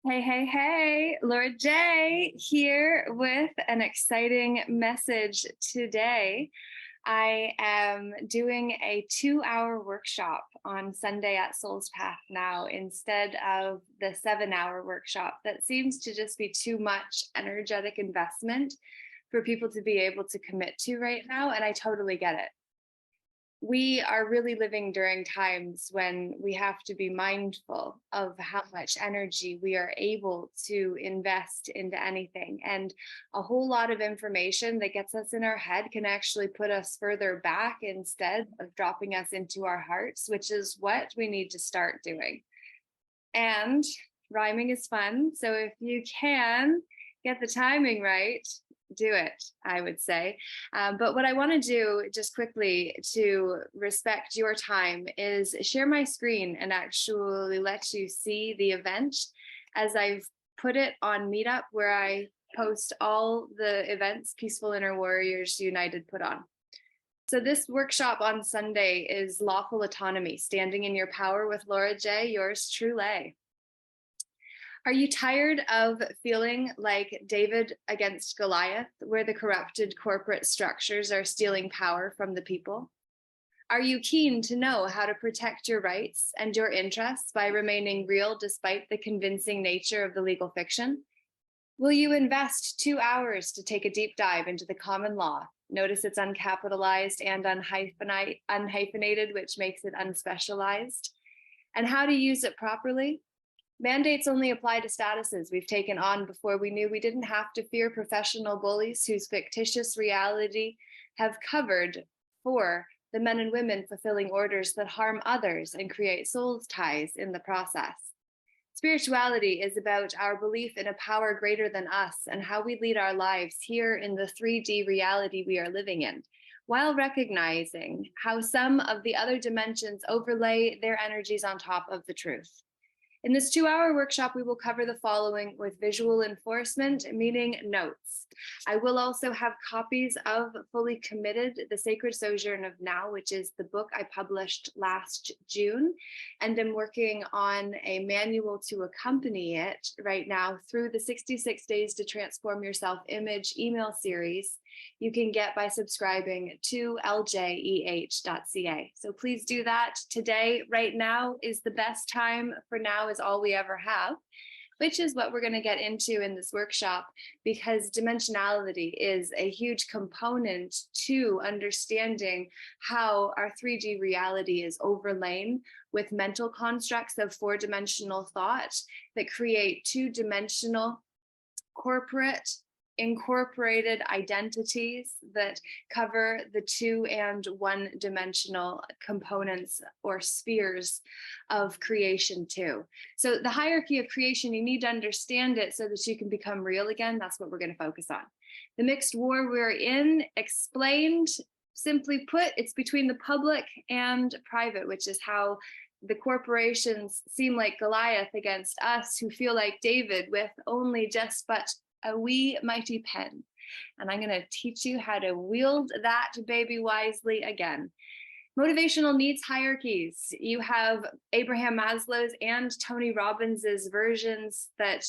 Hey, hey, hey, Laura J here with an exciting message today. I am doing a 2 hour workshop on Sunday at Soul's Path now instead of the 7 hour workshop. That seems to just be too much energetic investment for people to be able to commit to right now. And I totally get it. We are really living during times when we have to be mindful of how much energy we are able to invest into anything. And a whole lot of information that gets us in our head can actually put us further back instead of dropping us into our hearts, which is what we need to start doing. And rhyming is fun. So if you can get the timing right, do it, I would say. But what I want to do just quickly to respect your time is share my screen and actually let you see the event as I've put it on Meetup, where I post all the events Peaceful Inner Warriors United put on. So this workshop on Sunday is Lawful Autonomy, Standing in Your Power with Laura J, yours truly. Are you tired of feeling like David against Goliath, where the corrupted corporate structures are stealing power from the people? Are you keen to know how to protect your rights and your interests by remaining real despite the convincing nature of the legal fiction? Will you invest 2 hours to take a deep dive into the common law? Notice it's uncapitalized and unhyphenated, which makes it unspecialized. And how to use it properly? Mandates only apply to statuses we've taken on before we knew we didn't have to fear professional bullies whose fictitious reality have covered for the men and women fulfilling orders that harm others and create souls ties in the process. Spirituality is about our belief in a power greater than us and how we lead our lives here in the 3D reality we are living in, while recognizing how some of the other dimensions overlay their energies on top of the truth. In this 2 hour workshop, we will cover the following with visual enforcement, meaning notes. I will also have copies of Fully Committed, The Sacred Sojourn of Now, which is the book I published last June, and I'm working on a manual to accompany it right now through the 66 Days to Transform Yourself image email series you can get by subscribing to ljeh.ca. So please do that today. Right now is the best time. For now is all we ever have, which is what we're going to get into in this workshop, because dimensionality is a huge component to understanding how our 3D reality is overlain with mental constructs of four-dimensional thought that create two-dimensional corporate incorporated identities that cover the two and one dimensional components or spheres of creation too. So the hierarchy of creation, you need to understand it so that you can become real again. That's what we're going to focus on. The mixed war we're in, explained, simply put, it's between the public and private, which is how the corporations seem like Goliath against us who feel like David with only just but a wee mighty pen. And I'm going to teach you how to wield that baby wisely again. Motivational needs hierarchies. You have Abraham Maslow's and Tony Robbins's versions that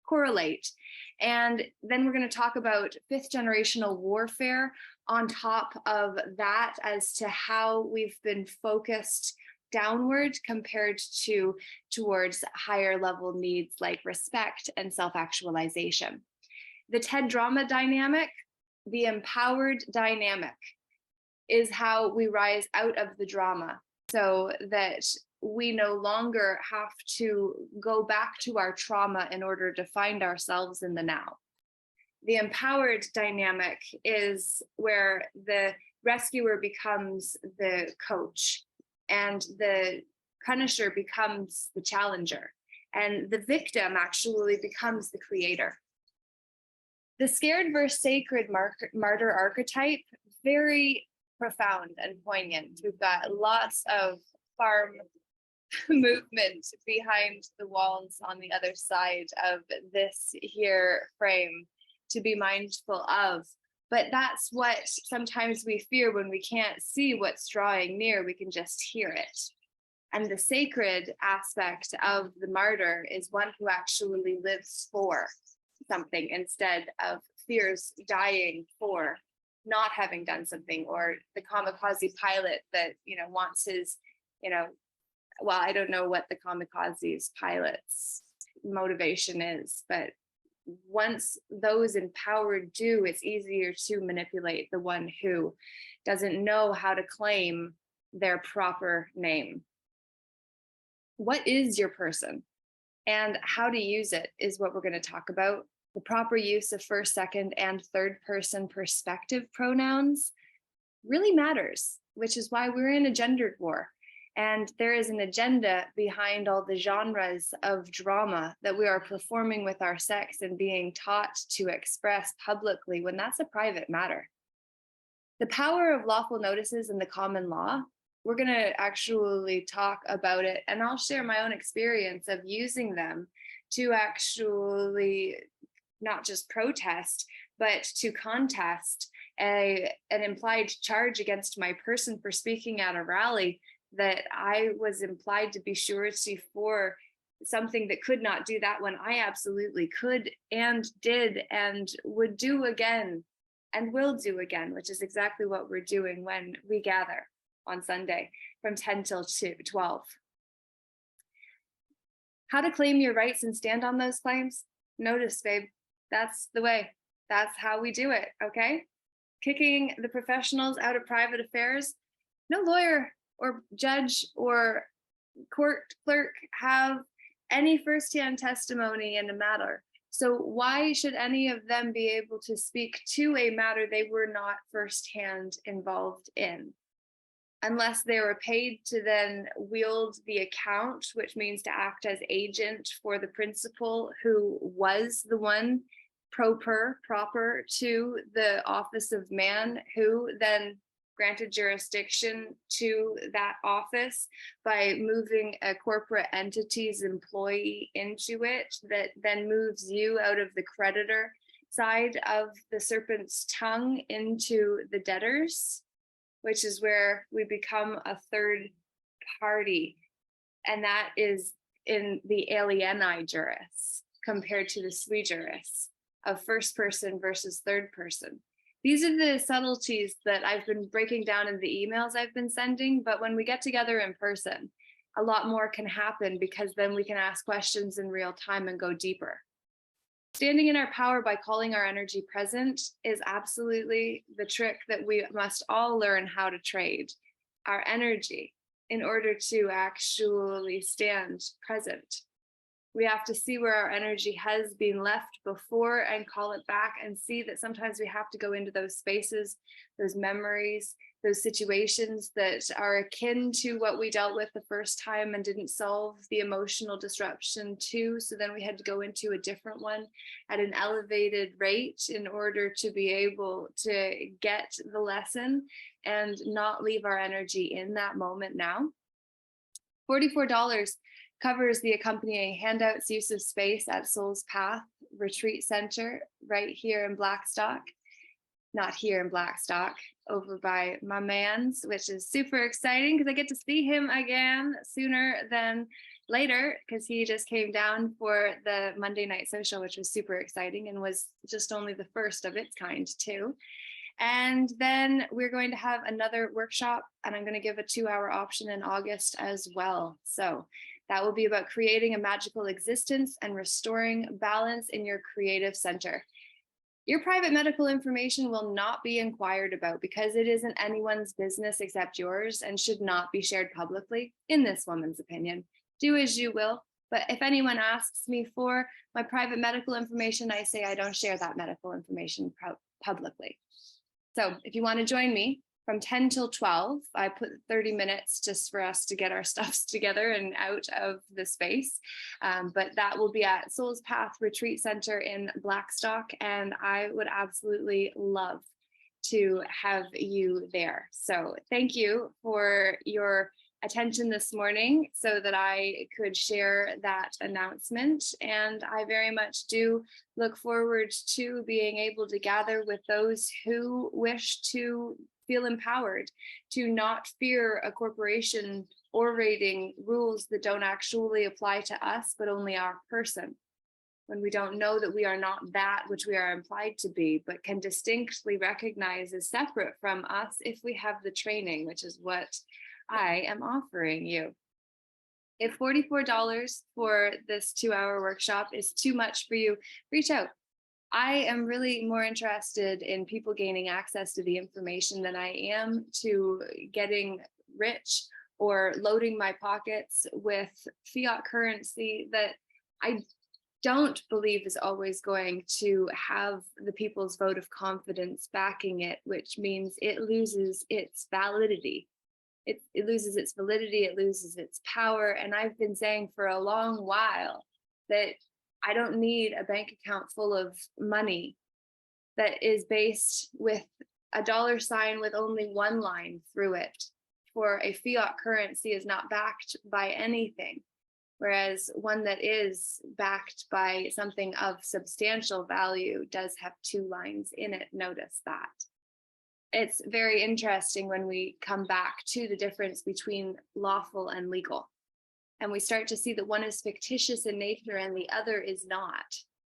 correlate. And then we're going to talk about fifth generational warfare on top of that as to how we've been focused downward compared to towards higher level needs like respect and self-actualization. The TED drama dynamic, the empowered dynamic, is how we rise out of the drama so that we no longer have to go back to our trauma in order to find ourselves in the now. The empowered dynamic is where the rescuer becomes the coach and the punisher becomes the challenger, and the victim actually becomes the creator. The scared versus sacred martyr archetype, very profound and poignant. We've got lots of farm movement behind the walls on the other side of this here frame to be mindful of. But that's what sometimes we fear when we can't see what's drawing near, we can just hear it. And the sacred aspect of the martyr is one who actually lives for something instead of fears dying for not having done something, or the kamikaze pilot that, wants his, well, I don't know what the kamikaze pilot's motivation is, but once those empowered do, it's easier to manipulate the one who doesn't know how to claim their proper name. What is your person and how to use it is what we're going to talk about. The proper use of first, second, and third person perspective pronouns really matters, which is why we're in a gendered war. And there is an agenda behind all the genres of drama that we are performing with our sex and being taught to express publicly when that's a private matter. The power of lawful notices in the common law, we're going to actually talk about it, and I'll share my own experience of using them to actually not just protest, but to contest an implied charge against my person for speaking at a rally that I was implied to be surety for something that could not do that when I absolutely could and did and would do again and will do again, which is exactly what we're doing when we gather on Sunday from 10 till 12. How to claim your rights and stand on those claims? Notice, babe, that's the way. That's how we do it, okay? Kicking the professionals out of private affairs. No lawyer or judge or court clerk have any firsthand testimony in a matter. So why should any of them be able to speak to a matter they were not firsthand involved in? Unless they were paid to then wield the account, which means to act as agent for the principal who was the one proper to the office of man, who then granted jurisdiction to that office by moving a corporate entity's employee into it, that then moves you out of the creditor side of the serpent's tongue into the debtors, which is where we become a third party. And that is in the alieni juris compared to the sui juris of first person versus third person. These are the subtleties that I've been breaking down in the emails I've been sending, but when we get together in person, a lot more can happen because then we can ask questions in real time and go deeper. Standing in our power by calling our energy present is absolutely the trick that we must all learn how to trade our energy in order to actually stand present. We have to see where our energy has been left before and call it back, and see that sometimes we have to go into those spaces, those memories, those situations that are akin to what we dealt with the first time and didn't solve the emotional disruption to. So then we had to go into a different one at an elevated rate in order to be able to get the lesson and not leave our energy in that moment now. $44 covers the accompanying handouts, use of space at Soul's Path Retreat Center right here in Blackstock. Not here in Blackstock, over by my man's, which is super exciting because I get to see him again sooner than later, because he just came down for the Monday night social, which was super exciting and was just only the first of its kind too. And then we're going to have another workshop, and I'm going to give a 2-hour option in August as well. So that will be about creating a magical existence and restoring balance in your creative center. Your private medical information will not be inquired about because it isn't anyone's business except yours and should not be shared publicly, in this woman's opinion. Do as you will. But if anyone asks me for my private medical information, I say I don't share that medical information publicly. So if you want to join me from 10 till 12, I put 30 minutes just for us to get our stuffs together and out of the space. But that will be at Soul's Path Retreat Center in Blackstock. And I would absolutely love to have you there. So thank you for your attention this morning so that I could share that announcement. And I very much do look forward to being able to gather with those who wish to feel empowered, to not fear a corporation orating rules that don't actually apply to us, but only our person, when we don't know that we are not that which we are implied to be, but can distinctly recognize as separate from us if we have the training, which is what I am offering you. If $44 for this 2-hour workshop is too much for you, reach out. I am really more interested in people gaining access to the information than I am to getting rich or loading my pockets with fiat currency that I don't believe is always going to have the people's vote of confidence backing it, which means it loses its validity. It loses its validity, it loses its power. And I've been saying for a long while that I don't need a bank account full of money that is based with a dollar sign with only one line through it, for a fiat currency is not backed by anything, whereas one that is backed by something of substantial value does have two lines in it. Notice that. It's very interesting when we come back to the difference between lawful and legal. And we start to see that one is fictitious in nature and the other is not.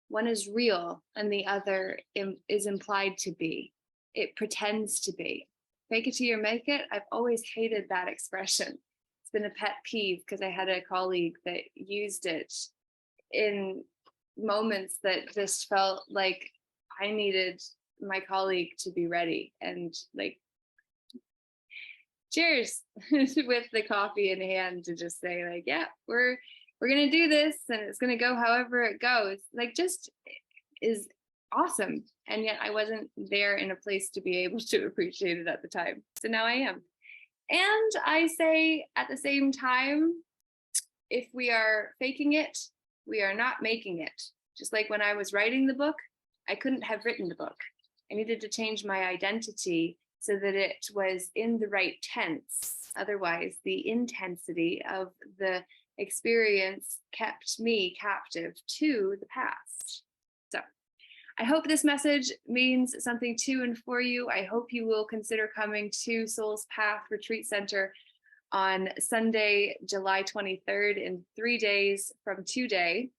One is real and the other is implied to be. It pretends to be. Fake it till you make it. I've always hated that expression. It's been a pet peeve because I had a colleague that used it in moments that just felt like I needed my colleague to be ready and like, cheers with the coffee in hand to just say like, yeah, we're gonna do this and it's gonna go however it goes. Like, just is awesome. And yet I wasn't there in a place to be able to appreciate it at the time. So now I am. And I say at the same time, if we are faking it, we are not making it. Just like when I was writing the book, I couldn't have written the book. I needed to change my identity so that it was in the right tense. Otherwise, the intensity of the experience kept me captive to the past. So I hope this message means something to and for you. I hope you will consider coming to Soul's Path Retreat Center on Sunday, July 23rd, in 3 days from today,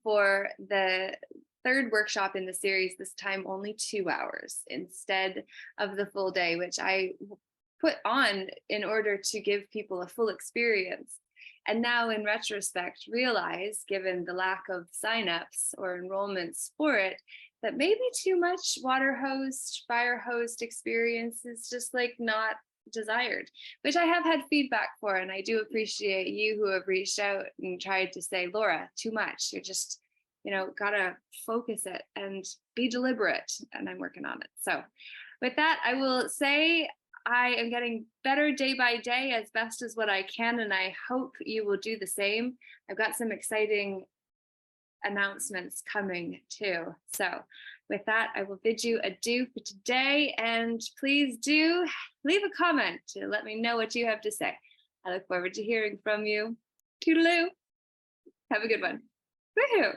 for the third workshop in the series, this time only 2 hours instead of the full day, which I put on in order to give people a full experience. And now in retrospect, realize, given the lack of signups or enrollments for it, that maybe too much water hosed, fire hosed experience is just like not desired, which I have had feedback for. And I do appreciate you who have reached out and tried to say, Laura, too much. You're just, gotta focus it and be deliberate. And I'm working on it. So with that, I will say I am getting better day by day as best as what I can. And I hope you will do the same. I've got some exciting announcements coming too. So with that, I will bid you adieu for today. And please do leave a comment to let me know what you have to say. I look forward to hearing from you. Toodaloo. Have a good one. Woohoo.